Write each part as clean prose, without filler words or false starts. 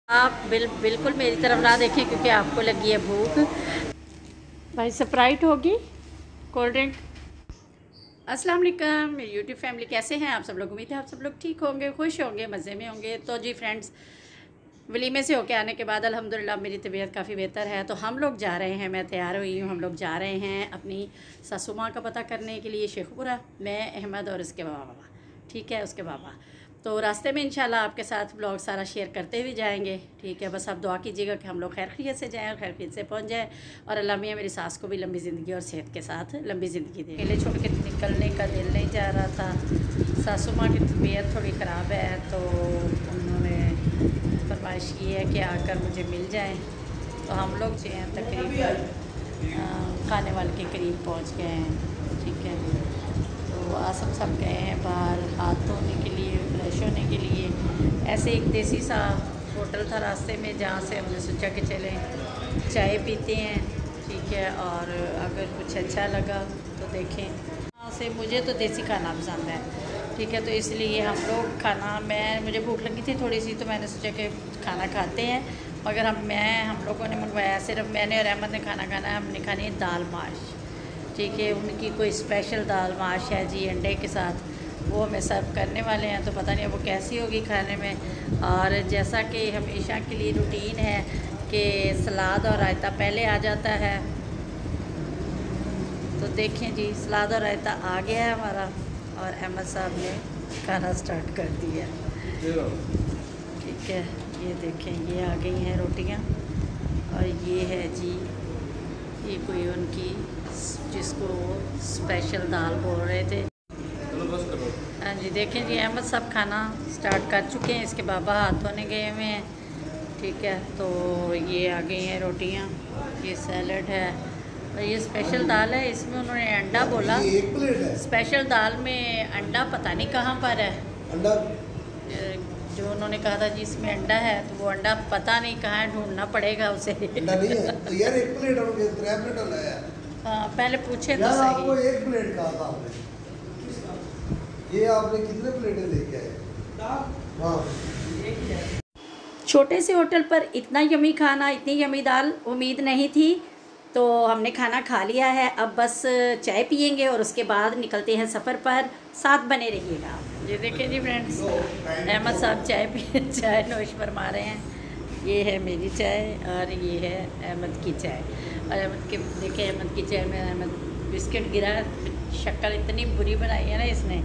आप बिल्कुल मेरी तरफ ना देखें क्योंकि आपको लगी है भूख। भाई स्प्राइट होगी, कोल्ड ड्रिंक। अस्सलाम वालेकुम मेरी यूट्यूब फैमिली, कैसे हैं आप सब लोग? उम्मीद है आप सब लोग ठीक होंगे, खुश होंगे, मज़े में होंगे। तो जी फ्रेंड्स, वलीमे से होके आने के बाद अल्हम्दुलिल्लाह मेरी तबीयत काफ़ी बेहतर है। तो हम लोग जा रहे हैं, मैं तैयार हुई हूँ, हम लोग जा रहे हैं अपनी सासू माँ का पता करने के लिए शेखपुरा। मैं, अहमद और उसके बाबा, ठीक है, उसके बाबा। तो रास्ते में इंशाल्लाह आपके साथ ब्लॉग सारा शेयर करते हुए जाएंगे, ठीक है। बस आप दुआ कीजिएगा कि हम लोग खैर खैरियत से जाएँ और खैर खैरियत से पहुँच जाए, और अल्लाह मियाँ मेरी सास को भी लंबी ज़िंदगी और सेहत के साथ लंबी ज़िंदगी दे। अकेले छोड़ के निकलने का दिल नहीं जा रहा था। सासू माँ की तबीयत थोड़ी ख़राब है, तो उन्होंने फरमाइश की है कि आकर मुझे मिल जाएँ। तो हम लोग जो हैं तकरीबन खाने वाले के करीब पहुँच गए हैं, ठीक है। तो आसम सब गए हैं बाहर हाथ धोने के लिए, फ्रेश होने के लिए। ऐसे एक देसी सा होटल था रास्ते में, जहाँ से हमने सोचा कि चलें चाय पीते हैं, ठीक है। और अगर कुछ अच्छा लगा तो देखें। वहाँ से मुझे तो देसी खाना पसंद है, ठीक है। तो इसलिए हम लोग खाना, मुझे भूख लगी थी थोड़ी सी, तो मैंने सोचा कि खाना खाते हैं। मगर हम लोगों ने मंगवाया, सिर्फ मैंने और अहमद ने खाना खाना है। हमने खानी है दाल माश, ठीक है। उनकी कोई स्पेशल दाल माश है जी, अंडे के साथ, वो हमें सर्व करने वाले हैं। तो पता नहीं वो कैसी होगी खाने में। और जैसा कि हमेशा के लिए रूटीन है कि सलाद और रायता पहले आ जाता है, तो देखें जी सलाद और रायता आ गया है हमारा, और अहमद साहब ने खाना स्टार्ट कर दिया, ठीक है। ये देखें, ये आ गई हैं रोटियां, और ये है जी, ये कोई उनकी जिसको स्पेशल दाल बोल रहे थे। हाँ जी, देखें जी अहमद साहब खाना स्टार्ट कर चुके हैं, इसके बाबा हाथ धोने गए हुए हैं, ठीक है। तो ये आ गई हैं रोटियां, ये सैलड है, और ये स्पेशल दाल है। इसमें उन्होंने अंडा बोला, स्पेशल दाल में अंडा पता नहीं कहाँ पर है। अंडा जो उन्होंने कहा था जी इसमें अंडा है, तो वो अंडा पता नहीं कहाँ है, ढूंढना पड़ेगा उसे। अंडा नहीं है तो यार, एक प्लेट और 3 प्लेट लाया। हाँ, पहले पूछे तो सही। आपको 1 प्लेट कहा था आपने, ये आपने कितने प्लेटें लेके आए? हाँ, छोटे से होटल पर इतना यमी खाना, इतनी यमी दाल उम्मीद नहीं थी। तो हमने खाना खा लिया है, अब बस चाय पियेंगे और उसके बाद निकलते हैं सफ़र पर। साथ बने रहिएगा। ये देखें जी फ्रेंड्स, अहमद साहब चाय नोश फरमा रहे हैं। ये है मेरी चाय और ये है अहमद की चाय। और अहमद के देखें, अहमद की चाय में अहमद बिस्किट गिरा, शक्ल इतनी बुरी बनाई है ना इसने।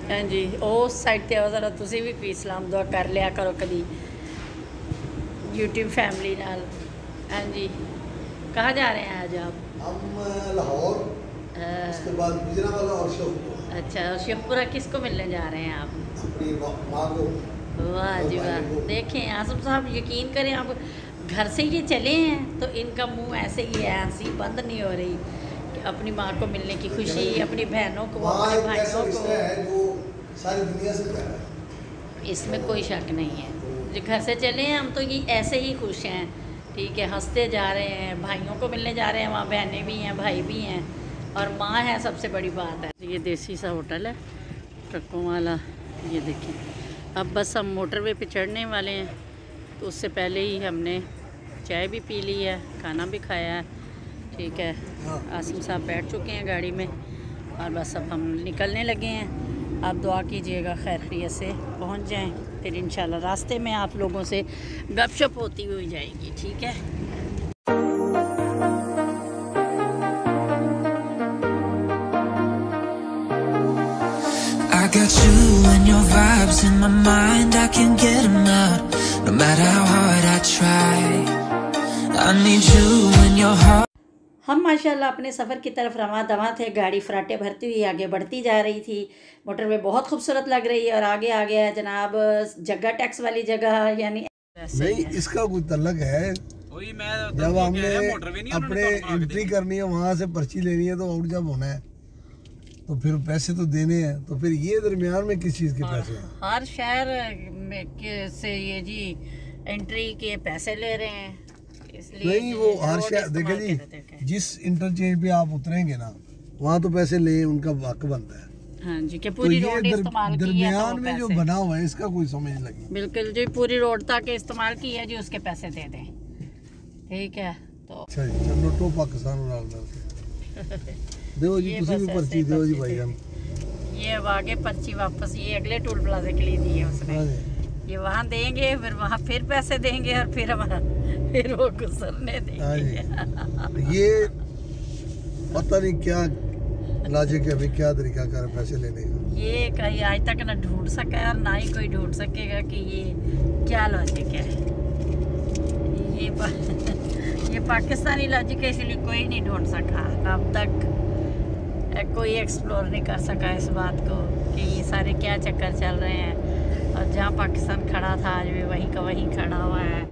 हाँ जी, उस साइड ते ज़रा तुसी भी कोई सलाम दुआ कर लिया करो कभी यूट्यूब फैमिली नाल। हाँ जी, कहाँ जा रहे हैं आज आप? हम लाहौर, उसके बाद गुजरांवाला और शेखपुरा। अच्छा, और शेखपुरा किसको मिलने जा रहे हैं आप? अपनी माँ को। वाह जी वाह। देखें आसम साहब, यकीन करें, आप घर से ये चले हैं तो इनका मुंह ऐसे ही है, हंसी बंद नहीं हो रही कि अपनी माँ को मिलने की खुशी, अपनी बहनों को, अपने भाइयों को, सारी दुनिया से प्यारा है, इसमें कोई शक नहीं है। जो घर से चले हैं हम तो ये ऐसे ही खुश हैं, ठीक है, हंसते जा रहे हैं, भाइयों को मिलने जा रहे हैं, वहाँ बहनें भी हैं, भाई भी हैं, और माँ है, सबसे बड़ी बात है। ये देसी सा होटल है ट्रकों वाला, ये देखें। अब बस हम मोटरवे पे चढ़ने वाले हैं, तो उससे पहले ही हमने चाय भी पी ली है, खाना भी खाया है, ठीक है। आसिम साहब बैठ चुके हैं गाड़ी में, और बस अब हम निकलने लगे हैं। आप दुआ कीजिएगा खैर खैरियत से पहुंच जाएं, फिर इंशाल्लाह रास्ते में आप लोगों से गपशप होती हुई जाएगी, ठीक है। I got you and your vibes in my mind, I can't get them out, no matter how hard I try, I need you and your heart। हम माशाल्लाह अपने सफ़र की तरफ रवां दवां थे, गाड़ी फराटे भरती हुई आगे बढ़ती जा रही थी। मोटरवे बहुत खूबसूरत लग रही है, और आगे आ गया है जनाब जगह टैक्स वाली जगह, यानी नहीं, इसका कुछ अलग है। जब हमने अपने एंट्री करनी है, वहाँ से पर्ची लेनी है, तो आउट जब होना है तो फिर पैसे तो देने हैं, तो फिर ये दरमियान में किस चीज़ के पैसे हैं? हर शहर में से ये जी एंट्री के पैसे ले रहे हैं, इसलिए नहीं, वो हर शहर देखे जी, जिस इंटरचेंज पे आप उतरेंगे ना, वहाँ तो पैसे ले, उनका हक बनता है। हाँ जी, कि पूरी रोड इस्तेमाल की है, दरमियान में जो बना हुआ है इसका कोई समझ लगी। बिल्कुल जी, पूरी रोड तक इस्तेमाल की है जी, उसके पैसे दे दें। ठीक है, तो अच्छा जी, चलो तो पाकिस्तान दो जी, किसी भी पर्ची दो जी भाईजान। ये अब आगे पर्ची वापस ये अगले टोल प्लाजा के लिए दी है उसने। ये वहाँ देंगे, फिर वहाँ फिर पैसे देंगे और फिर फिर वो गुजरने देंगे। ये पता नहीं क्या लॉजिक है, अभी क्या तरीका कर पैसे लेने का। ये कहीं आज तक ना ढूंढ सका है और ना ही कोई ढूंढ सकेगा कि ये क्या लॉजिक है। ये पाकिस्तानी लॉजिक है, इसलिए कोई नहीं ढूंढ सका अब तक। कोई एक्सप्लोर नहीं कर सका इस बात को कि ये सारे क्या चक्कर चल रहे हैं। और जहाँ पाकिस्तान खड़ा था आज भी वहीं का वहीं खड़ा हुआ है।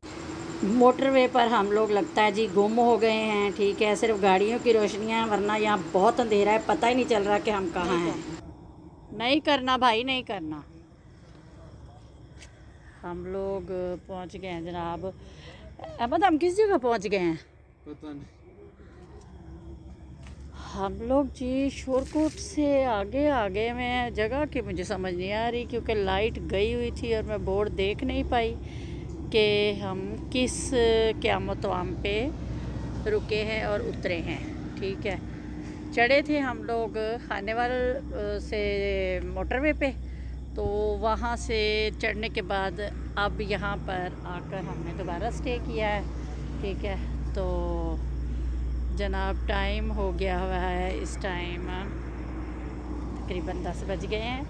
मोटरवे पर हम लोग लगता है जी गुम हो गए हैं। ठीक है, सिर्फ गाड़ियों की रोशनियाँ, वरना यहाँ बहुत अंधेरा है, पता ही नहीं चल रहा कि हम कहाँ हैं। नहीं करना भाई, नहीं करना। हम लोग पहुँच गए हैं जनाब। अहमद, हम किस जगह पहुँच गए हैं? पता नहीं। हम लोग जी शोरकोट से आगे में जगह की मुझे समझ नहीं आ रही, क्योंकि लाइट गई हुई थी और मैं बोर्ड देख नहीं पाई कि हम किस क़यामत-ओ-आम पे रुके हैं और उतरे हैं। ठीक है, चढ़े थे हम लोग खानेवाल से मोटरवे पे, तो वहाँ से चढ़ने के बाद अब यहाँ पर आकर हमने दोबारा स्टे किया है। ठीक है, तो जनाब टाइम हो गया हुआ है, इस टाइम तकरीबन 10 बज गए हैं।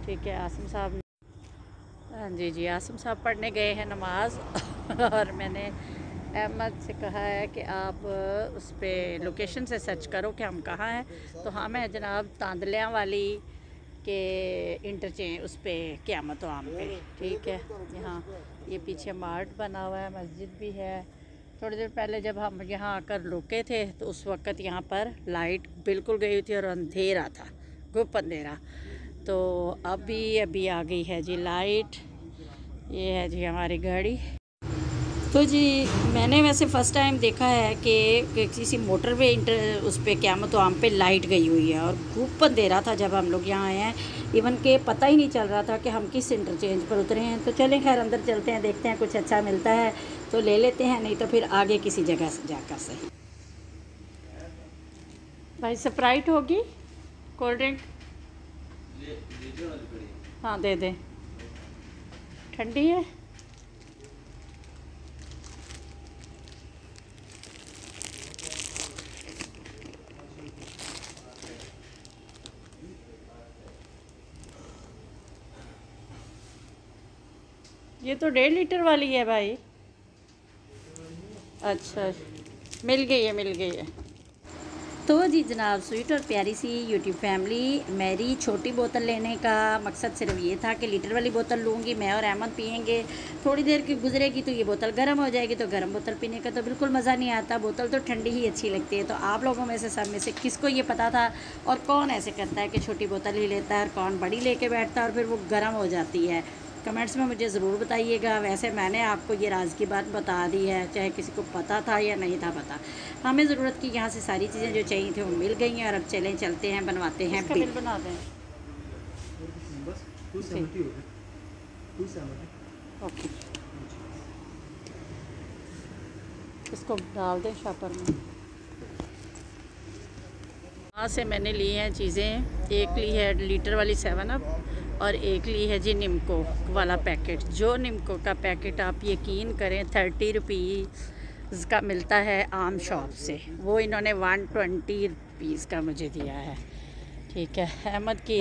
ठीक है, आसिम साहब, हाँ जी, आसिम साहब पढ़ने गए हैं नमाज और मैंने अहमद से कहा है कि आप उस पर लोकेशन से सर्च करो कि हम कहाँ हैं। तो हम हैं जनाब तांदलियाँ वाली के इंटरचेंज उस पर क़यामत-ओ-आम पे। ठीक है, यहाँ ये पीछे मार्ट बना हुआ है, मस्जिद भी है। थोड़ी देर पहले जब हम यहाँ आकर रुके थे तो उस वक़्त यहाँ पर लाइट बिल्कुल गई थी और अंधेरा था, गुप अंधेरा। तो अभी आ गई है जी लाइट। ये है जी हमारी गाड़ी। तो जी मैंने वैसे फ़र्स्ट टाइम देखा है कि किसी मोटरवे उस पे क़यामत-ओ-आम पे लाइट गई हुई है और खूब अंधेरा था जब हम लोग यहाँ आए हैं। इवन के पता ही नहीं चल रहा था कि हम किस इंटरचेंज पर उतरे हैं। तो चलें खैर अंदर चलते हैं, देखते हैं कुछ अच्छा मिलता है तो ले लेते हैं, नहीं तो फिर आगे किसी जगह से जाकर से। भाई स्प्राइट होगी, कोल्ड ड्रिंक हाँ दे दें, ठंडी है। ये तो 1.5 लीटर वाली है भाई। अच्छा, मिल गई है। तो जी जनाब, स्वीट और प्यारी सी यूट्यूब फैमिली, मेरी छोटी बोतल लेने का मकसद सिर्फ ये था कि लीटर वाली बोतल लूँगी, मैं और अहमद पियेंगे। थोड़ी देर की गुजरेगी तो ये बोतल गर्म हो जाएगी, तो गर्म बोतल पीने का तो बिल्कुल मज़ा नहीं आता, बोतल तो ठंडी ही अच्छी लगती है। तो आप लोगों में से सब में से किसको ये पता था और कौन ऐसे करता है कि छोटी बोतल ही लेता है और कौन बड़ी लेके बैठता है और फिर वो गर्म हो जाती है? कमेंट्स में मुझे ज़रूर बताइएगा। वैसे मैंने आपको ये राज की बात बता दी है, चाहे किसी को पता था या नहीं था पता। हमें ज़रूरत की यहाँ से सारी चीज़ें जो चाहिए थी वो मिल गई हैं और अब चलते हैं बनवाते हैं बिल बना दें। ओके, इसको डाल दें शॉपर में। वहाँ से मैंने ली हैं चीज़ें, एक ली है लीटर वाली 7 अप और एक ली है जी निम्को वाला पैकेट। जो निम्को का पैकेट आप यकीन करें 30 रुपीज़ का मिलता है आम शॉप से, वो इन्होंने 120 रुपीज़ का मुझे दिया है। ठीक है, अहमद की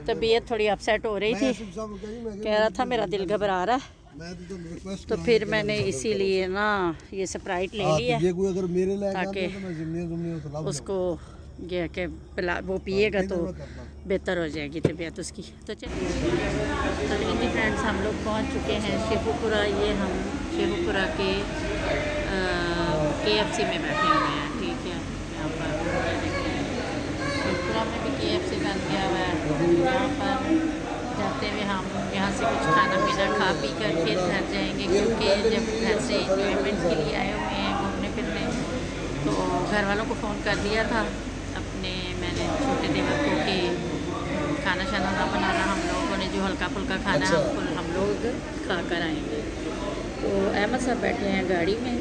तबीयत थोड़ी अपसेट हो रही थी, कह रहा था मेरा दिल घबरा रहा है, तो फिर मैंने इसीलिए ना ये स्प्राइट ले लिया ताकि उसको ये कि वो पिएगा तो बेहतर हो जाएगी तबीयत उसकी। तो चलिए जी फ्रेंड्स, हम लोग पहुंच चुके हैं शेखुपुरा। ये हम शेखुपुरा के KFC में बैठे हुए हैं। ठीक है, यहाँ पर शेखुपुरा में भी KFC बन गया हुआ है। यहाँ पर जाते हुए हम यहाँ से कुछ खाना पीना खा पी कर फिर घर जाएंगे, क्योंकि जब घर से इंजॉयमेंट के लिए आए हुए हैं घूमने फिरने, तो घर वालों को फ़ोन कर दिया था अपने मैंने छोटे देवर को कि खाना शाना ना बनाना, हम लोगों ने जो हल्का फुल्का खाना है अच्छा। हम लोग खा कर आएंगे। तो अहमद साहब बैठे हैं गाड़ी में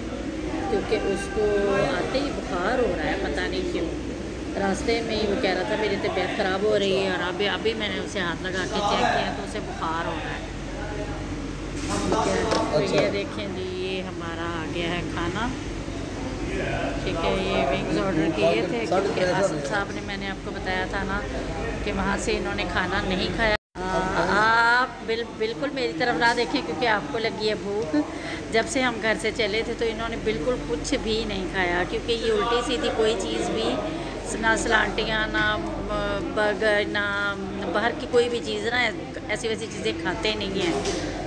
क्योंकि उसको आते ही बुखार हो रहा है, पता नहीं क्यों। रास्ते में ही वो कह रहा था मेरी तबीयत ख़राब हो रही है, और अभी मैंने उसे हाथ लगा के चेक किया तो उसे बुखार हो रहा है। ठीक है, तो अच्छा। ये देखें जी, ये हमारा आ गया है खाना। ठीक है, ये विंग्स ऑर्डर किए थे क्योंकि आसिफ साहब ने, मैंने आपको बताया था ना कि वहाँ से इन्होंने खाना नहीं खाया। आप बिल्कुल मेरी तरफ ना देखें क्योंकि आपको लगी है भूख। जब से हम घर से चले थे तो इन्होंने बिल्कुल कुछ भी नहीं खाया, क्योंकि ये उल्टी सीधी कोई चीज़ भी, ना सलांटियाँ, ना बर्गर, ना बाहर की कोई भी चीज़, ना ऐसी वैसी चीज़ें खाते नहीं हैं।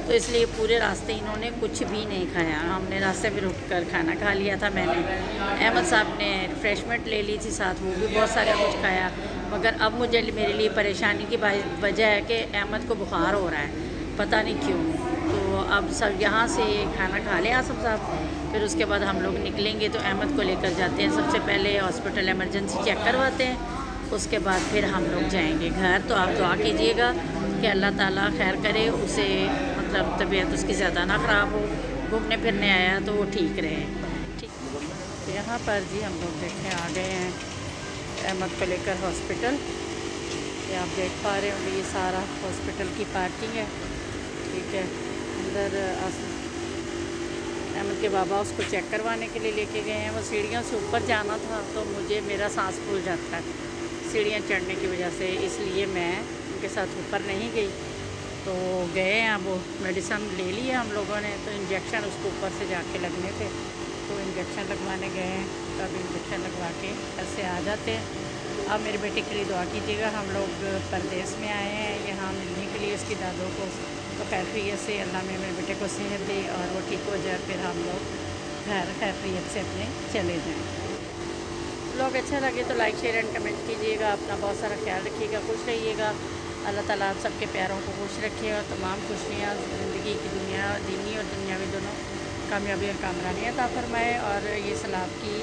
तो इसलिए पूरे रास्ते इन्होंने कुछ भी नहीं खाया। हमने रास्ते में रुक कर खाना खा लिया था। मैंने, अहमद साहब ने रिफ़्रेशमेंट ले ली थी साथ, वो भी बहुत सारा कुछ खाया। मगर अब मेरे लिए परेशानी की वजह है कि अहमद को बुखार हो रहा है, पता नहीं क्यों। तो अब सब यहाँ से खाना खा लें आसिफ साहब, फिर उसके बाद हम लोग निकलेंगे तो अहमद को लेकर जाते हैं। सबसे पहले हॉस्पिटल इमरजेंसी चेक करवाते हैं, उसके बाद फिर हम लोग जाएंगे घर। तो आप दुआ कीजिएगा कि अल्लाह ताला खैर करे, उसे मतलब तबीयत उसकी ज़्यादा ना ख़राब हो, घूमने फिरने आया तो वो ठीक रहे। ठीक, तो यहाँ पर जी हम लोग देखें आ गए हैं अहमद को लेकर हॉस्पिटल। ये आप देख पा रहे होंगे, ये सारा हॉस्पिटल की पार्किंग है। ठीक है, अंदर अहमद के बाबा उसको चेक करवाने के लिए लेके गए हैं। वो सीढ़ियों से ऊपर जाना था तो मेरा सांस फूल जाता है सीढ़ियाँ चढ़ने की वजह से, इसलिए मैं उनके साथ ऊपर नहीं गई। तो गए हैं, वो मेडिसिन ले ली है हम लोगों ने। तो इंजेक्शन उसको ऊपर से जाके लगने थे, तो इंजेक्शन लगवाने गए हैं। तब इंजेक्शन लगवा के ऐसे आ जाते हैं। अब मेरे बेटे के लिए दुआ कीजिएगा। हम लोग परदेश में आए हैं यहाँ मिलने के लिए उसकी दादों को, तो खैरियत से अल्लाह में मेरे बेटे को सेहत दे और वो ठीक हो जाए, फिर हम लोग घर खैरियत से अपने चले जाएँ। ब्लॉग अच्छा लगे तो लाइक शेयर एंड कमेंट कीजिएगा। अपना बहुत सारा ख्याल रखिएगा, खुश रहिएगा। अल्लाह ताला आप सबके प्यारों को खुश रखे और तमाम खुशियाँ ज़िंदगी की, दुनिया दीनी और दुनियावी दोनों कामयाबी और कामरानियाँ अता फरमाए, और ये सलाब की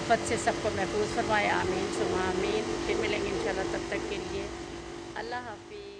आफत से सबको महफूज फरमाए। आमीन सुमा आमीन। फिर मिलेंगे इंशाल्लाह, तब तक के लिए अल्लाह हाफिज़।